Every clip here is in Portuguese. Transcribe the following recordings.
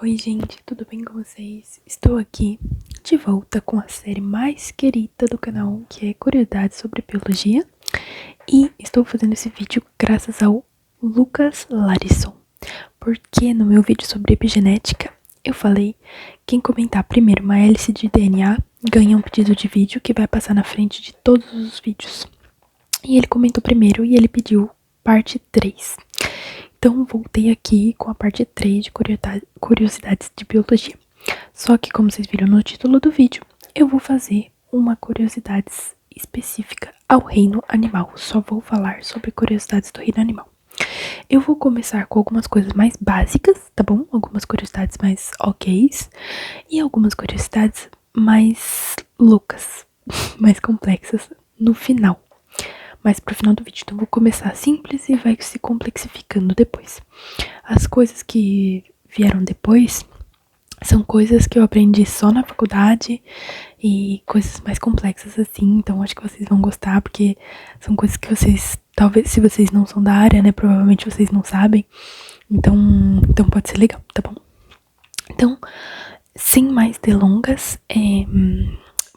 Oi gente, tudo bem com vocês? Estou aqui de volta com a série mais querida do canal, que é Curiosidades sobre Biologia. E estou fazendo esse vídeo graças ao Lucas Larisson, porque no meu vídeo sobre epigenética eu falei quem comentar primeiro uma hélice de DNA ganha um pedido de vídeo que vai passar na frente de todos os vídeos. E ele comentou primeiro e ele pediu parte 3. Então voltei aqui com a parte 3 de curiosidades de biologia. Só que como vocês viram no título do vídeo, eu vou fazer uma curiosidade específica ao reino animal. Só vou falar sobre curiosidades do reino animal. Eu vou começar com algumas coisas mais básicas, tá bom? Algumas curiosidades mais ok's e algumas curiosidades mais loucas, mais complexas no final. Mas pro final do vídeo, então vou começar simples e vai se complexificando depois. As coisas que vieram depois são coisas que eu aprendi só na faculdade e coisas mais complexas assim, então acho que vocês vão gostar, porque são coisas que vocês, talvez se vocês não são da área, né, provavelmente vocês não sabem, então pode ser legal, tá bom? Então, sem mais delongas,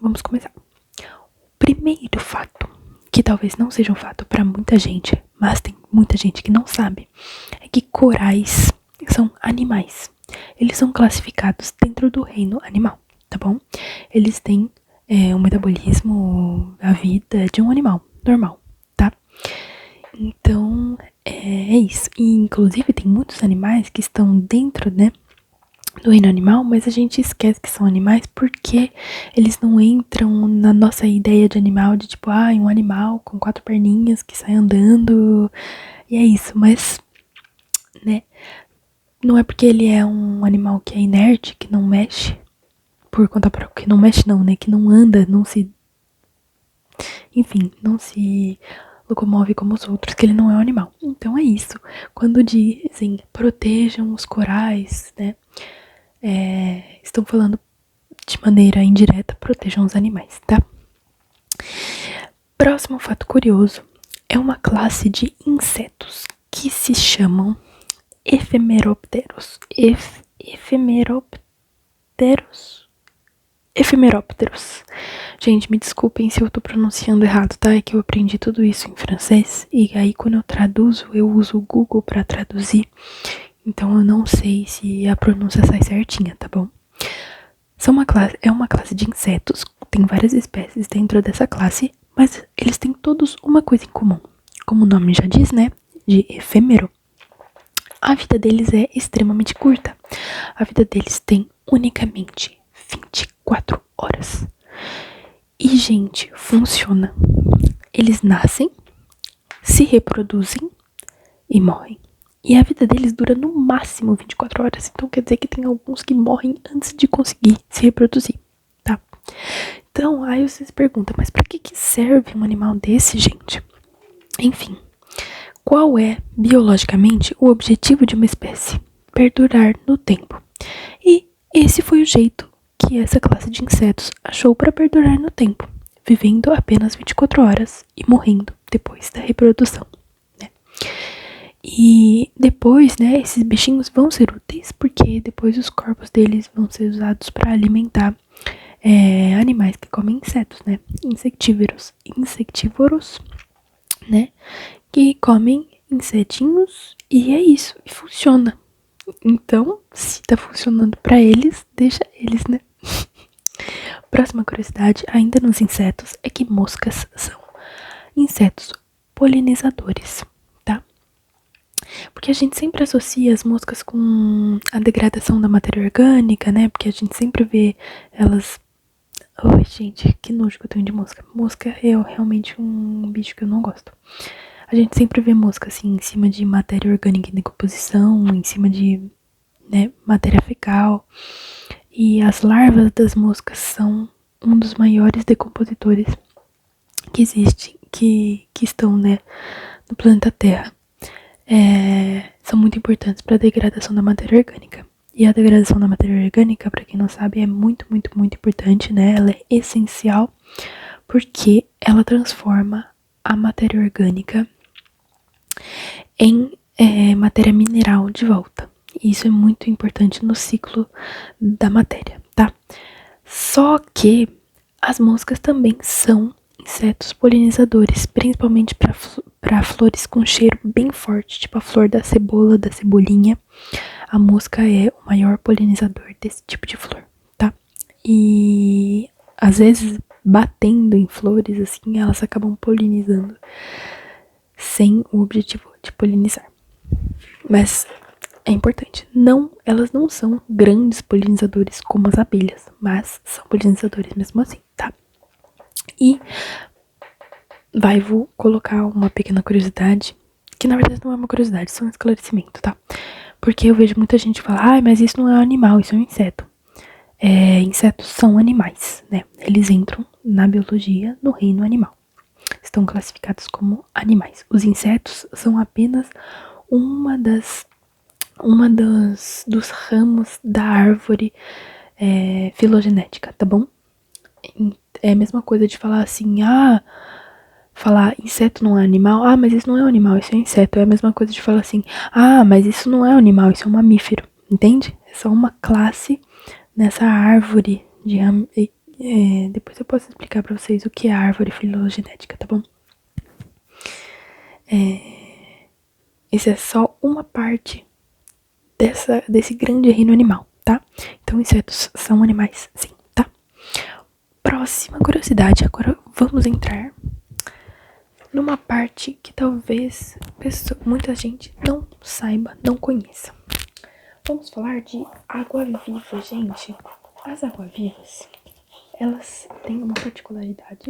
vamos começar. O primeiro fato, que talvez não seja um fato pra muita gente, mas tem muita gente que não sabe, é que corais são animais. Eles são classificados dentro do reino animal, tá bom? Eles têm o metabolismo, a vida de um animal normal, tá? Então, é isso. E, inclusive, tem muitos animais que estão dentro, né, do reino animal, mas a gente esquece que são animais porque eles não entram na nossa ideia de animal, de tipo, um animal com 4 perninhas que sai andando, e é isso, mas, né, não é porque ele é um animal que é inerte, que não mexe, por conta própria, que não mexe não, né, que não anda, não se, enfim, não se locomove como os outros, que ele não é um animal. Então é isso, quando dizem protejam os corais, né, estão falando de maneira indireta, protejam os animais, tá? Próximo fato curioso é uma classe de insetos que se chamam efemerópteros. Efemerópteros. Gente, me desculpem se eu tô pronunciando errado, tá? É que eu aprendi tudo isso em francês e aí quando eu traduzo, eu uso o Google pra traduzir. Então eu não sei se a pronúncia sai certinha, tá bom? É uma classe de insetos, tem várias espécies dentro dessa classe, mas eles têm todos uma coisa em comum. Como o nome já diz, né? De efêmero. A vida deles é extremamente curta. A vida deles tem unicamente 24 horas. E, gente, funciona. Eles nascem, se reproduzem e morrem. E a vida deles dura no máximo 24 horas. Então quer dizer que tem alguns que morrem antes de conseguir se reproduzir, tá? Então, aí vocês perguntam, mas pra que serve um animal desse, gente? Enfim, qual é, biologicamente, o objetivo de uma espécie? Perdurar no tempo. E esse foi o jeito que essa classe de insetos achou para perdurar no tempo, vivendo apenas 24 horas e morrendo depois da reprodução, né? E depois, né, esses bichinhos vão ser úteis, porque depois os corpos deles vão ser usados para alimentar animais que comem insetos, né? Insectívoros, né? Que comem insetinhos e é isso, e funciona. Então, se tá funcionando para eles, deixa eles, né? Próxima curiosidade, ainda nos insetos, é que moscas são insetos polinizadores, tá? Porque a gente sempre associa as moscas com a degradação da matéria orgânica, né? Porque a gente sempre vê elas... Ai, gente, que nojo que eu tenho de mosca. Mosca é realmente um bicho que eu não gosto. A gente sempre vê mosca, assim, em cima de matéria orgânica em decomposição, em cima de, né, matéria fecal. E as larvas das moscas são um dos maiores decompositores que existem, que estão, né, no planeta Terra. São muito importantes para a degradação da matéria orgânica. E a degradação da matéria orgânica, para quem não sabe, é muito, muito, muito importante, né? Ela é essencial porque ela transforma a matéria orgânica em matéria mineral de volta. E isso é muito importante no ciclo da matéria, tá? Só que as moscas também são insetos polinizadores, principalmente para flores com cheiro bem forte, tipo a flor da cebola, da cebolinha. A mosca é o maior polinizador desse tipo de flor, tá? E às vezes batendo em flores assim, elas acabam polinizando sem o objetivo de polinizar. Mas é importante, elas não são grandes polinizadores como as abelhas, mas são polinizadores mesmo assim, tá? E vou colocar uma pequena curiosidade, que na verdade não é uma curiosidade, só um esclarecimento, tá? Porque eu vejo muita gente falar, mas isso não é um animal, isso é um inseto. Insetos são animais, né? Eles entram na biologia no reino animal. Estão classificados como animais. Os insetos são apenas dos ramos da árvore filogenética, tá bom? É a mesma coisa de falar assim, falar inseto não é animal, mas isso não é um animal, isso é inseto. É a mesma coisa de falar assim, mas isso não é um animal, isso é um mamífero, entende? É só uma classe nessa árvore de depois eu posso explicar pra vocês o que é a árvore filogenética, tá bom? Isso é só uma parte desse grande reino animal, tá? Então insetos são animais, sim, tá? Próxima curiosidade, agora vamos entrar numa parte que talvez muita gente não saiba, não conheça. Vamos falar de água-viva, gente. As água-vivas, elas têm uma particularidade.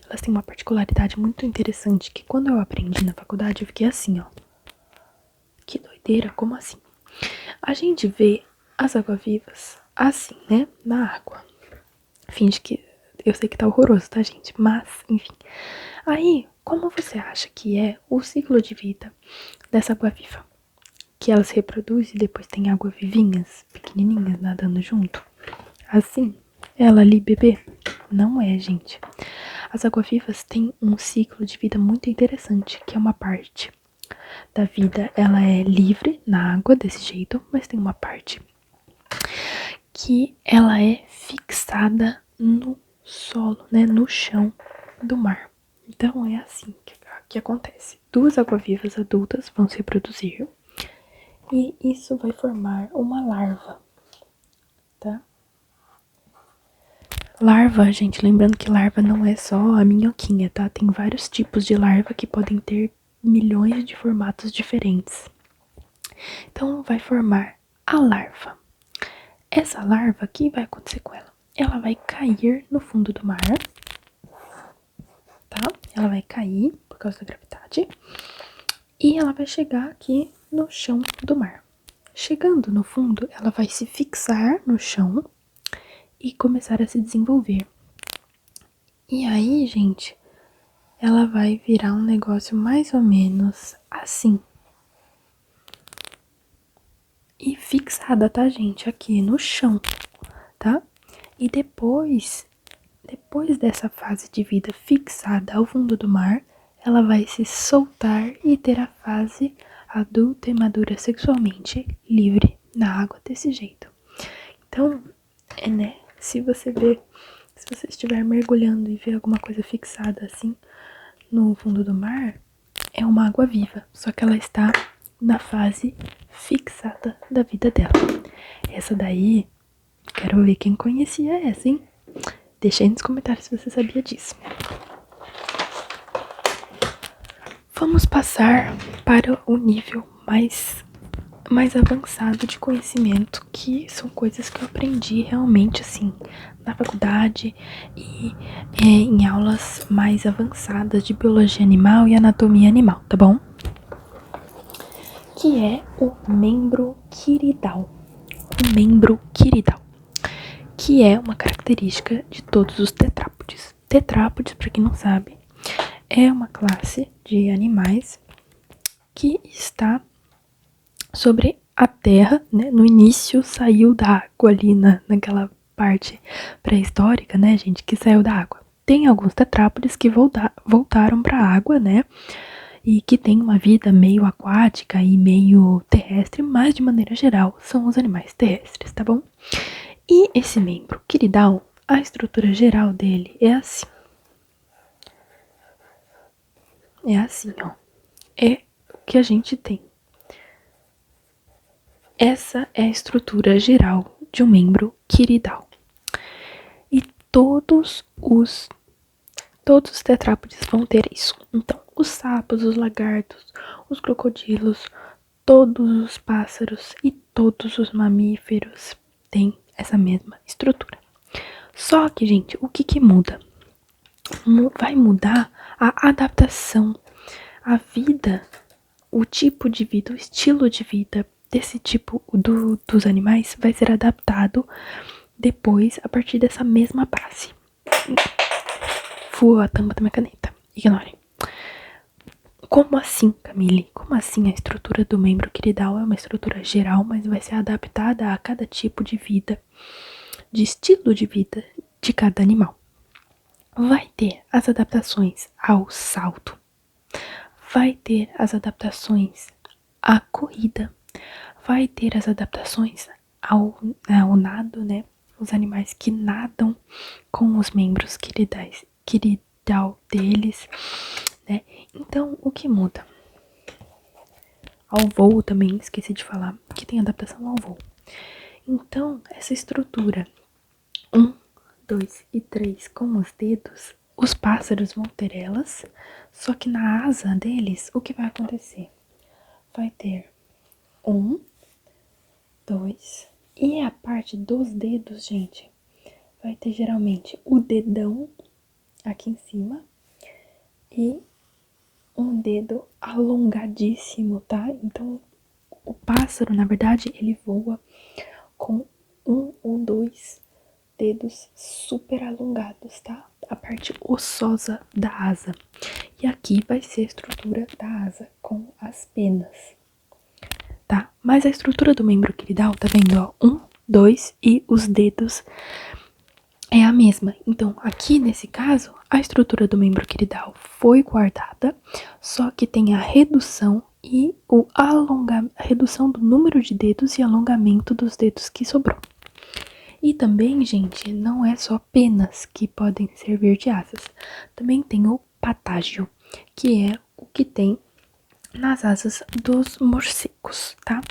Elas têm uma particularidade muito interessante que quando eu aprendi na faculdade eu fiquei assim, ó. Que doideira, como assim? A gente vê as água-vivas assim, né? Na água. Finge que eu sei que tá horroroso, tá, gente? Mas, enfim. Aí, como você acha que é o ciclo de vida dessa água-viva? Que ela se reproduz e depois tem água-vivinhas, pequenininhas, nadando junto? Assim, ela ali, bebê? Não é, gente. As água-vivas têm um ciclo de vida muito interessante, que é uma parte da vida, ela é livre na água, desse jeito, mas tem uma parte que ela é fixada no solo, né, no chão do mar. Então é assim que acontece. Duas água-vivas adultas vão se reproduzir e isso vai formar uma larva, tá? Larva, gente, lembrando que larva não é só a minhoquinha, tá? Tem vários tipos de larva que podem ter milhões de formatos diferentes. Então vai formar a larva. Essa larva, o que vai acontecer com ela? Ela vai cair no fundo do mar, tá? Ela vai cair por causa da gravidade e ela vai chegar aqui no chão do mar. Chegando no fundo, ela vai se fixar no chão e começar a se desenvolver. E aí, gente, ela vai virar um negócio mais ou menos assim. E fixada, tá, gente? Aqui no chão, tá? E depois dessa fase de vida fixada ao fundo do mar, ela vai se soltar e ter a fase adulta e madura sexualmente livre na água desse jeito. Então, né? Se você estiver mergulhando e ver alguma coisa fixada assim no fundo do mar, é uma água viva, só que ela está na fase fixada da vida dela. Essa daí, quero ver quem conhecia essa, hein? Deixa aí nos comentários se você sabia disso. Vamos passar para o nível mais avançado de conhecimento, que são coisas que eu aprendi realmente assim na faculdade e em aulas mais avançadas de biologia animal e anatomia animal, tá bom? Que é o membro quiridal. O membro quiridal, que é uma característica de todos os tetrápodes. Tetrápodes, para quem não sabe, é uma classe de animais que está sobre a terra, né? No início saiu da água ali naquela parte pré-histórica, né, gente, que saiu da água. Tem alguns tetrápodes que voltaram para a água, né? e que tem uma vida meio aquática e meio terrestre, mas de maneira geral são os animais terrestres, tá bom? E esse membro quiridal, a estrutura geral dele é assim. É assim, ó. É o que a gente tem. Essa é a estrutura geral de um membro quiridal. E todos os tetrápodes vão ter isso. Então, os sapos, os lagartos, os crocodilos, todos os pássaros e todos os mamíferos têm essa mesma estrutura. Só que, gente, o que muda? Vai mudar a adaptação, a vida, o tipo de vida, o estilo de vida desse tipo dos animais vai ser adaptado depois a partir dessa mesma base. Voou a tampa da minha caneta, ignorem. Como assim, Camille? Como assim a estrutura do membro quiridal é uma estrutura geral, mas vai ser adaptada a cada tipo de vida, de estilo de vida de cada animal? Vai ter as adaptações ao salto, vai ter as adaptações à corrida, vai ter as adaptações ao nado, né? Os animais que nadam com os membros quiridal deles, né? Então, o que muda? Ao voo também, esqueci de falar, que tem adaptação ao voo. Então, essa estrutura 1, 2 e 3 com os dedos, os pássaros vão ter elas, só que na asa deles, o que vai acontecer? Vai ter 1, 2, e a parte dos dedos, gente, vai ter geralmente o dedão aqui em cima e um dedo alongadíssimo, tá? Então, o pássaro, na verdade, ele voa com 1 ou 2 dedos super alongados, tá? A parte ossosa da asa. E aqui vai ser a estrutura da asa com as penas, tá? Mas a estrutura do membro quiridal, tá vendo, ó? 1, 2 e os dedos é a mesma. Então, aqui nesse caso, a estrutura do membro quiridal foi guardada, só que tem a redução e a redução do número de dedos e alongamento dos dedos que sobrou. E também, gente, não é só penas que podem servir de asas. Também tem o patágio, que é o que tem nas asas dos morcegos, tá?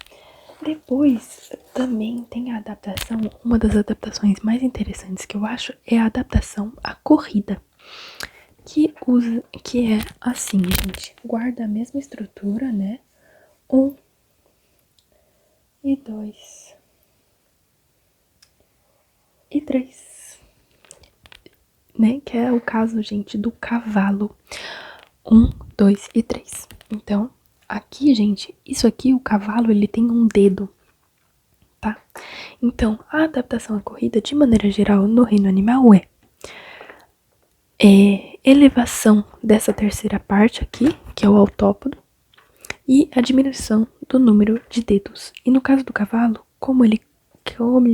Depois, também tem a adaptação, uma das adaptações mais interessantes que eu acho é a adaptação à corrida. Que é assim, gente, guarda a mesma estrutura, né? 1 e 2 e 3, né? Que é o caso, gente, do cavalo. 1, 2 e 3. Então, aqui, gente, isso aqui, o cavalo, ele tem um dedo, tá? Então, a adaptação à corrida, de maneira geral, no reino animal é elevação dessa terceira parte aqui, que é o autópodo, e a diminuição do número de dedos. E no caso do cavalo, como ele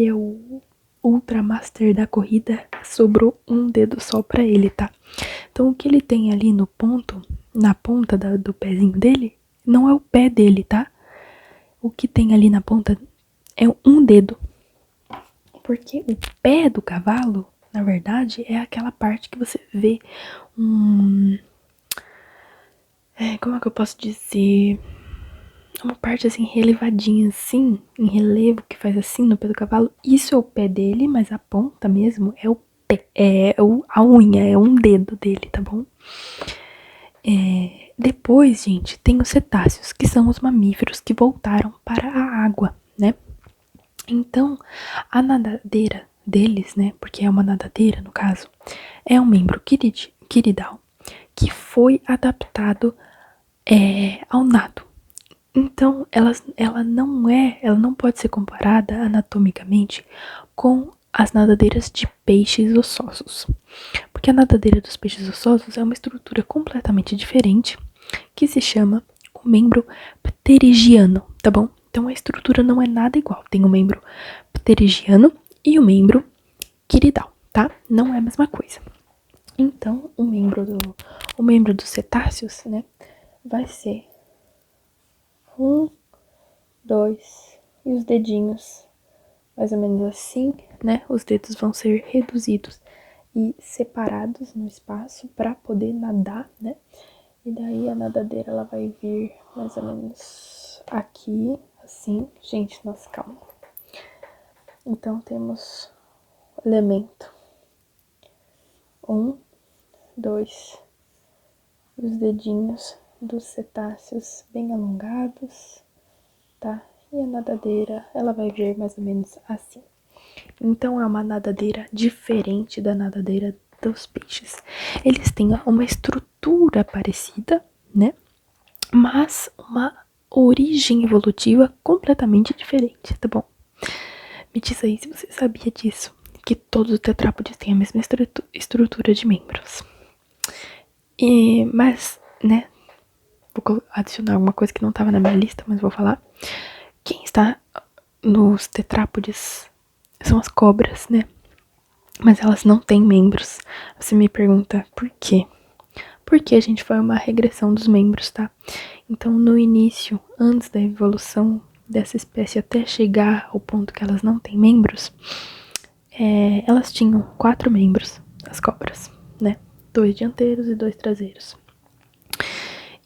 é o ultramaster da corrida, sobrou um dedo só pra ele, tá? Então, o que ele tem ali no ponto, na ponta do pezinho dele, não é o pé dele, tá? O que tem ali na ponta é um dedo. Porque o pé do cavalo, na verdade, é aquela parte que você vê como é que eu posso dizer? Uma parte assim, relevadinha assim, em relevo, que faz assim no pé do cavalo. Isso é o pé dele, mas a ponta mesmo é o pé, a unha, é um dedo dele, tá bom? Depois, gente, tem os cetáceos, que são os mamíferos que voltaram para a água, né? Então, a nadadeira deles, né, porque é uma nadadeira no caso, é um membro quiridal que foi adaptado ao nado. Então, ela não pode ser comparada anatomicamente com as nadadeiras de peixes ossosos. Porque a nadadeira dos peixes ossosos é uma estrutura completamente diferente, que se chama o membro pterigiano, tá bom? Então a estrutura não é nada igual. Tem o membro pterigiano e o membro quiridal, tá? Não é a mesma coisa. Então, o membro dos cetáceos, né, vai ser 1, 2, e os dedinhos mais ou menos assim, né? Os dedos vão ser reduzidos e separados no espaço para poder nadar, né? E daí a nadadeira ela vai vir mais ou menos aqui, assim. Gente, nossa, calma. Então temos elemento 1, 2, os dedinhos dos cetáceos bem alongados, tá? E a nadadeira, ela vai vir mais ou menos assim. Então é uma nadadeira diferente da nadadeira dos peixes. Eles têm uma estrutura parecida, né? Mas uma origem evolutiva completamente diferente, tá bom? Me diz aí se você sabia disso, que todos os tetrápodes têm a mesma estrutura de membros. Mas, né, vou adicionar alguma coisa que não estava na minha lista, mas vou falar. Quem está nos tetrápodes são as cobras, né? Mas elas não têm membros. Você me pergunta por quê? Porque a gente foi uma regressão dos membros, tá? Então, no início, antes da evolução dessa espécie até chegar ao ponto que elas não têm membros, elas tinham 4 membros, as cobras, né? 2 dianteiros e 2 traseiros.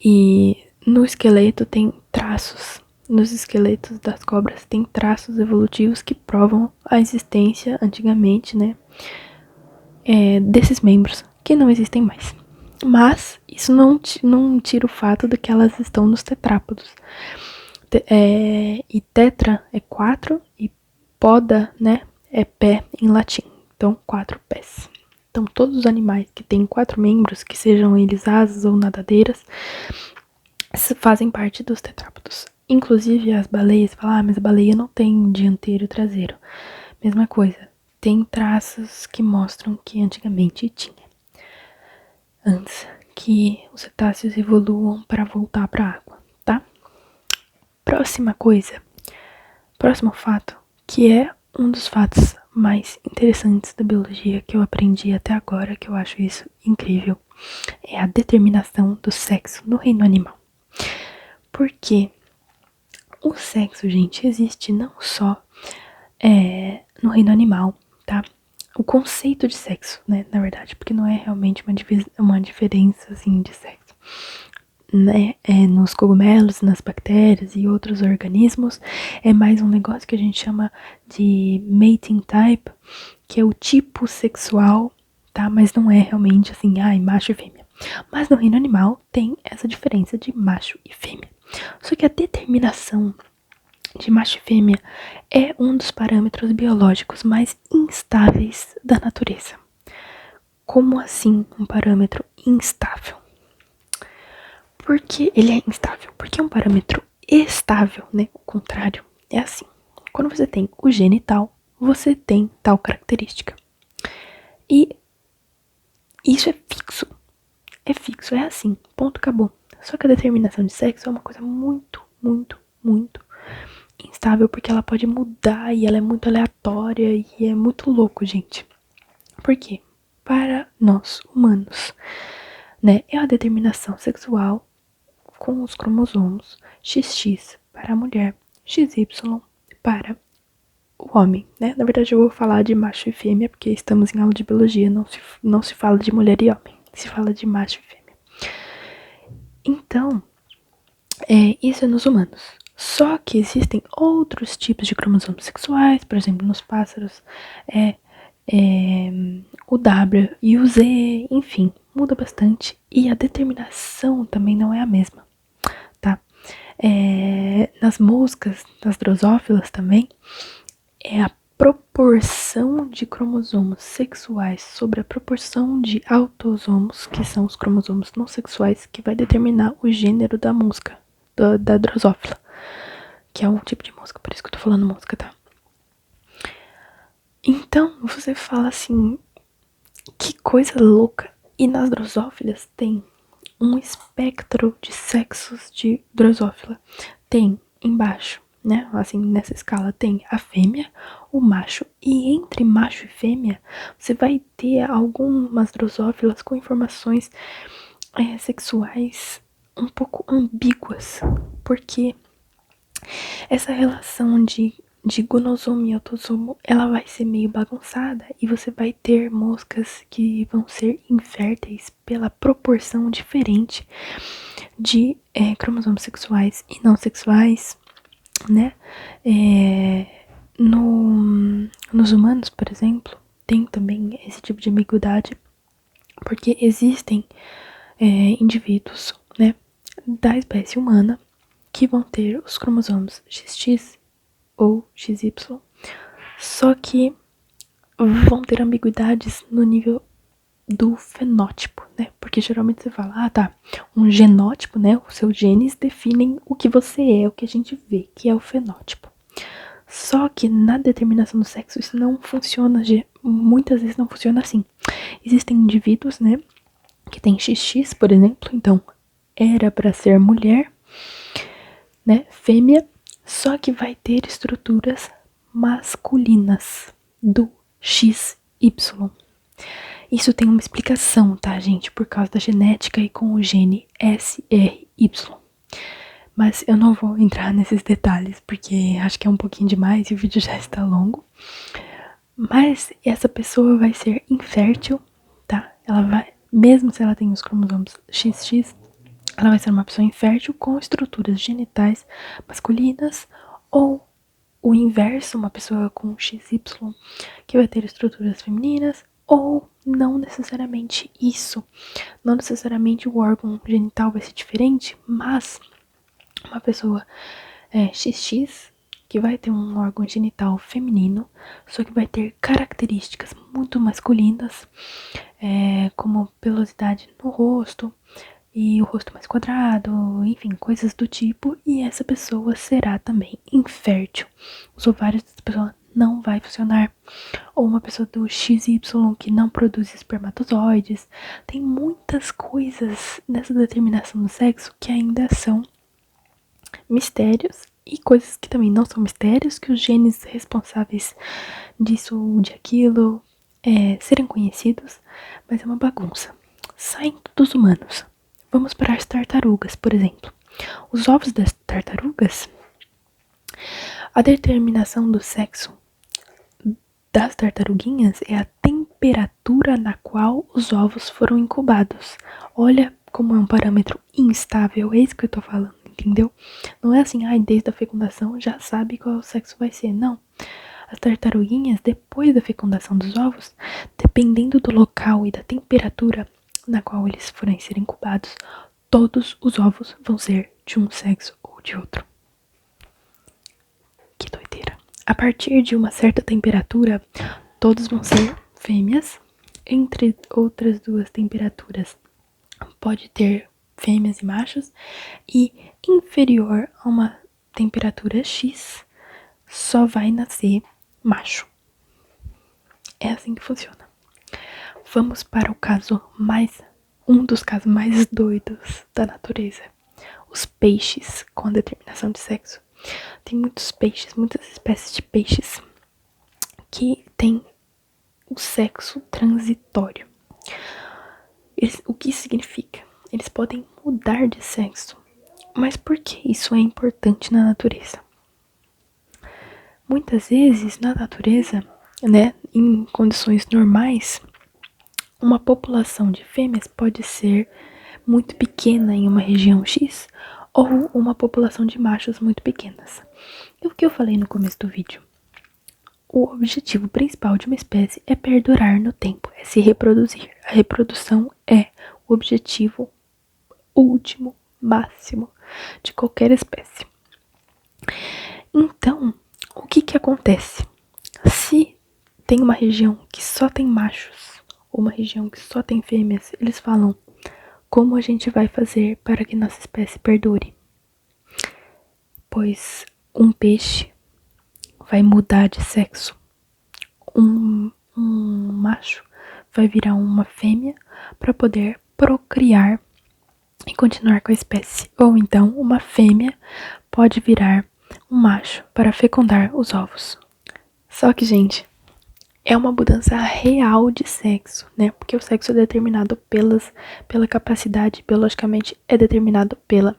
E no esqueleto tem traços. Nos esqueletos das cobras tem traços evolutivos que provam a existência antigamente, né? Desses membros que não existem mais. Mas isso não tira o fato de que elas estão nos tetrápodos. E tetra é 4 e poda, né, é pé em latim. Então, 4 pés. Então, todos os animais que têm 4 membros, que sejam eles asas ou nadadeiras, fazem parte dos tetrápodos. Inclusive as baleias, falam, mas a baleia não tem dianteiro e traseiro. Mesma coisa, tem traços que mostram que antigamente tinha. Antes que os cetáceos evoluam para voltar para a água, tá? Próximo fato, que é um dos fatos mais interessantes da biologia que eu aprendi até agora, que eu acho isso incrível, é a determinação do sexo no reino animal. Porque o sexo, gente, existe não só no reino animal, tá? O conceito de sexo, né, na verdade, porque não é realmente uma diferença, assim, de sexo. Né, nos cogumelos, nas bactérias e outros organismos, é mais um negócio que a gente chama de mating type, que é o tipo sexual, tá? Mas não é realmente assim, macho e fêmea. Mas no reino animal tem essa diferença de macho e fêmea. Só que a determinação de macho e fêmea é um dos parâmetros biológicos mais instáveis da natureza. Como assim um parâmetro instável? Por que ele é instável? Porque é um parâmetro estável, né? O contrário é assim. Quando você tem o gene tal, você tem tal característica. E isso é fixo. É fixo, é assim. Ponto, acabou. Só que a determinação de sexo é uma coisa muito, muito, muito instável, porque ela pode mudar e ela é muito aleatória e é muito louco, gente. Por quê? Para nós humanos, né? É a determinação sexual com os cromossomos XX para a mulher, XY para o homem, né? Na verdade, eu vou falar de macho e fêmea, porque estamos em aula de biologia, não se fala de mulher e homem, se fala de macho e fêmea. Então, isso é nos humanos. Só que existem outros tipos de cromossomos sexuais, por exemplo, nos pássaros, o W e o Z, enfim, muda bastante. E a determinação também não é a mesma, tá? Nas moscas, nas drosófilas também, é a proporção de cromossomos sexuais sobre a proporção de autossomos, que são os cromossomos não sexuais, que vai determinar o gênero da mosca, da drosófila, que é um tipo de mosca, por isso que eu tô falando mosca, tá? Então, você fala assim, que coisa louca. E nas drosófilas tem um espectro de sexos de drosófila. Tem embaixo, né, assim, nessa escala tem a fêmea, o macho, e entre macho e fêmea você vai ter algumas drosófilas com informações sexuais um pouco ambíguas, porque essa relação de gonosomo e autossomo, ela vai ser meio bagunçada e você vai ter moscas que vão ser inférteis pela proporção diferente de cromossomos sexuais e não sexuais, né? Nos humanos, por exemplo, tem também esse tipo de ambiguidade, porque existem indivíduos, né, da espécie humana que vão ter os cromossomos XX ou XY, só que vão ter ambiguidades no nível do fenótipo, né? Porque geralmente você fala, tá, um genótipo, né? Os seus genes definem o que você é, o que a gente vê, que é o fenótipo. Só que na determinação do sexo isso não funciona, muitas vezes não funciona assim. Existem indivíduos, né, que tem XX, por exemplo, então era para ser mulher, né, fêmea, só que vai ter estruturas masculinas do XY. Isso tem uma explicação, tá, gente? Por causa da genética e com o gene SRY. Mas eu não vou entrar nesses detalhes, porque acho que é um pouquinho demais e o vídeo já está longo. Mas essa pessoa vai ser infértil, tá? Ela vai, mesmo se ela tem os cromossomos XX, ela vai ser uma pessoa infértil com estruturas genitais masculinas, ou o inverso, uma pessoa com XY que vai ter estruturas femininas, ou não necessariamente isso. Não necessariamente o órgão genital vai ser diferente, mas uma pessoa XX que vai ter um órgão genital feminino, só que vai ter características muito masculinas, como pelosidade no rosto, e o rosto mais quadrado, enfim, coisas do tipo, e essa pessoa será também infértil. Os ovários dessa pessoa não vai funcionar. Ou uma pessoa do XY que não produz espermatozoides. Tem muitas coisas nessa determinação do sexo que ainda são mistérios, e coisas que também não são mistérios, que os genes responsáveis disso ou de aquilo serem conhecidos, mas é uma bagunça. Saindo dos humanos, vamos para as tartarugas, por exemplo. Os ovos das tartarugas, a determinação do sexo das tartaruguinhas é a temperatura na qual os ovos foram incubados. Olha como é um parâmetro instável, é isso que eu tô falando, entendeu? Não é assim, desde a fecundação já sabe qual o sexo vai ser, não. As tartaruguinhas, depois da fecundação dos ovos, dependendo do local e da temperatura na qual eles forem ser incubados, todos os ovos vão ser de um sexo ou de outro. Que doideira. A partir de uma certa temperatura, todos vão ser fêmeas. Entre outras duas temperaturas, pode ter fêmeas e machos. E inferior a uma temperatura X, só vai nascer macho. É assim que funciona. Vamos para o caso um dos casos mais doidos da natureza. Os peixes com determinação de sexo. Tem muitos peixes, muitas espécies de peixes que têm o sexo transitório. O que significa? Eles podem mudar de sexo. Mas por que isso é importante na natureza? Muitas vezes na natureza, né, em condições normais, uma população de fêmeas pode ser muito pequena em uma região X, ou uma população de machos muito pequenas. E o que eu falei no começo do vídeo? O objetivo principal de uma espécie é perdurar no tempo, é se reproduzir. A reprodução é o objetivo último, máximo de qualquer espécie. Então, o que acontece? Se tem uma região que só tem machos, ou uma região que só tem fêmeas, eles falam: como a gente vai fazer para que nossa espécie perdure? Pois um peixe vai mudar de sexo. Um macho vai virar uma fêmea para poder procriar e continuar com a espécie. Ou então uma fêmea pode virar um macho para fecundar os ovos. Só que, gente, é uma mudança real de sexo, né? Porque o sexo é determinado pela capacidade, biologicamente é determinado pela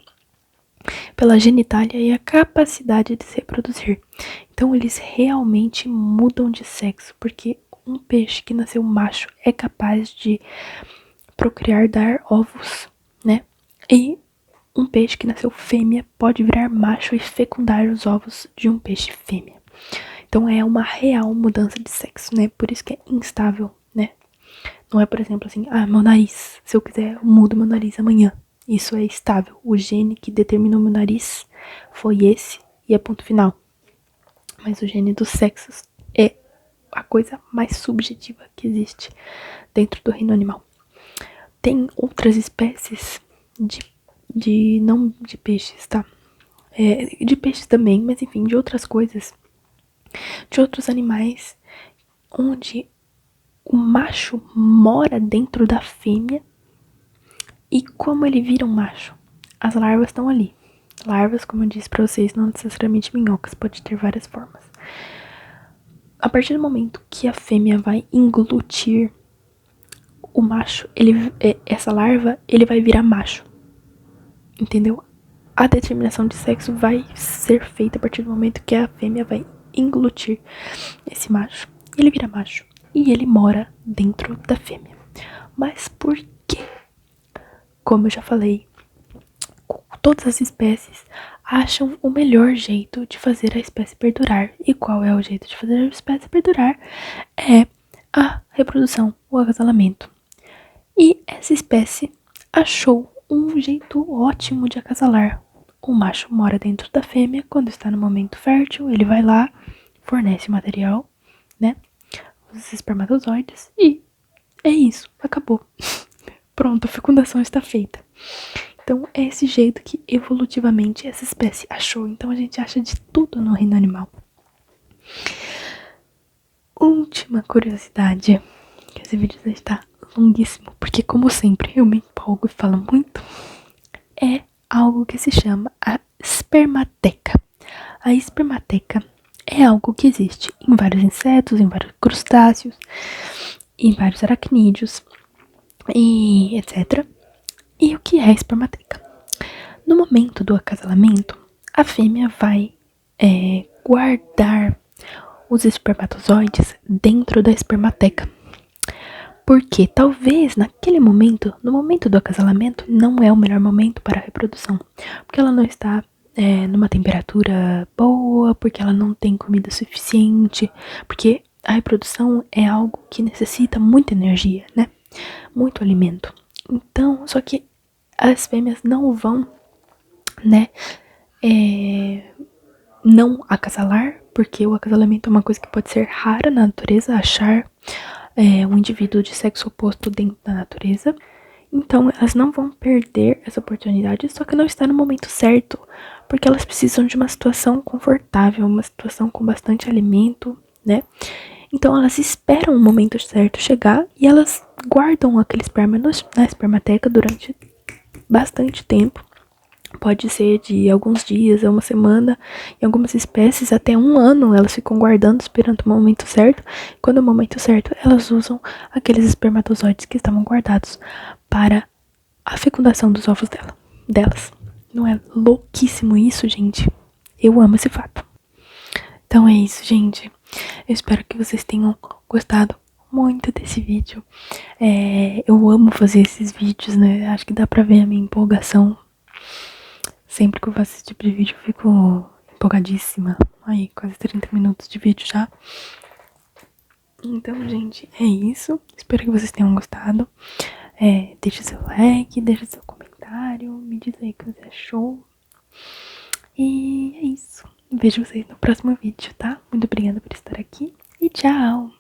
genitália e a capacidade de se reproduzir. Então eles realmente mudam de sexo, porque um peixe que nasceu macho é capaz de procriar, dar ovos, né? E um peixe que nasceu fêmea pode virar macho e fecundar os ovos de um peixe fêmea. Então é uma real mudança de sexo, né? Por isso que é instável, né? Não é, por exemplo, assim, meu nariz. Se eu quiser, eu mudo meu nariz amanhã. Isso é estável. O gene que determinou meu nariz foi esse e é ponto final. Mas o gene dos sexos é a coisa mais subjetiva que existe dentro do reino animal. Tem outras espécies não de peixes, tá? De peixes também, mas enfim, de outras coisas, de outros animais, onde o macho mora dentro da fêmea. E como ele vira um macho? As larvas estão ali. Larvas, como eu disse pra vocês, não necessariamente minhocas, pode ter várias formas. A partir do momento que a fêmea vai englutir o macho, essa larva, ele vai virar macho. Entendeu? A determinação de sexo vai ser feita a partir do momento que a fêmea vai englutir esse macho. Ele vira macho e ele mora dentro da fêmea. Mas por quê? Como eu já falei, todas as espécies acham o melhor jeito de fazer a espécie perdurar. E qual é o jeito de fazer a espécie perdurar? É a reprodução, o acasalamento. E essa espécie achou um jeito ótimo de acasalar. O macho mora dentro da fêmea, quando está no momento fértil, ele vai lá, fornece o material, né? Os espermatozoides e é isso, acabou. Pronto, a fecundação está feita. Então é esse jeito que evolutivamente essa espécie achou. Então a gente acha de tudo no reino animal. Última curiosidade, que esse vídeo já está longuíssimo, porque como sempre eu me empolgo e falo muito, é algo que se chama a espermateca. A espermateca é algo que existe em vários insetos, em vários crustáceos, em vários aracnídeos e etc. E o que é a espermateca? No momento do acasalamento, a fêmea vai guardar os espermatozoides dentro da espermateca. Porque talvez naquele momento, no momento do acasalamento, não é o melhor momento para a reprodução. Porque ela não está numa temperatura boa, porque ela não tem comida suficiente. Porque a reprodução é algo que necessita muita energia, né? Muito alimento. Então, só que as fêmeas não vão, né, não acasalar, porque o acasalamento é uma coisa que pode ser rara na natureza, achar um indivíduo de sexo oposto dentro da natureza. Então elas não vão perder essa oportunidade, só que não está no momento certo, porque elas precisam de uma situação confortável, uma situação com bastante alimento, né? Então elas esperam o momento certo chegar e elas guardam aquele esperma na espermateca durante bastante tempo. Pode ser de alguns dias, uma semana, em algumas espécies até um ano elas ficam guardando, esperando o momento certo. Quando é o momento certo, elas usam aqueles espermatozoides que estavam guardados para a fecundação dos ovos delas. Não é louquíssimo isso, gente? Eu amo esse fato. Então é isso, gente. Eu espero que vocês tenham gostado muito desse vídeo. Eu amo fazer esses vídeos, né? Acho que dá pra ver a minha empolgação. Sempre que eu faço esse tipo de vídeo, eu fico empolgadíssima. Aí, quase 30 minutos de vídeo já. Então, gente, é isso. Espero que vocês tenham gostado. Deixa seu like, deixa seu comentário. Me diz aí o que você achou. E é isso. Vejo vocês no próximo vídeo, tá? Muito obrigada por estar aqui. E tchau!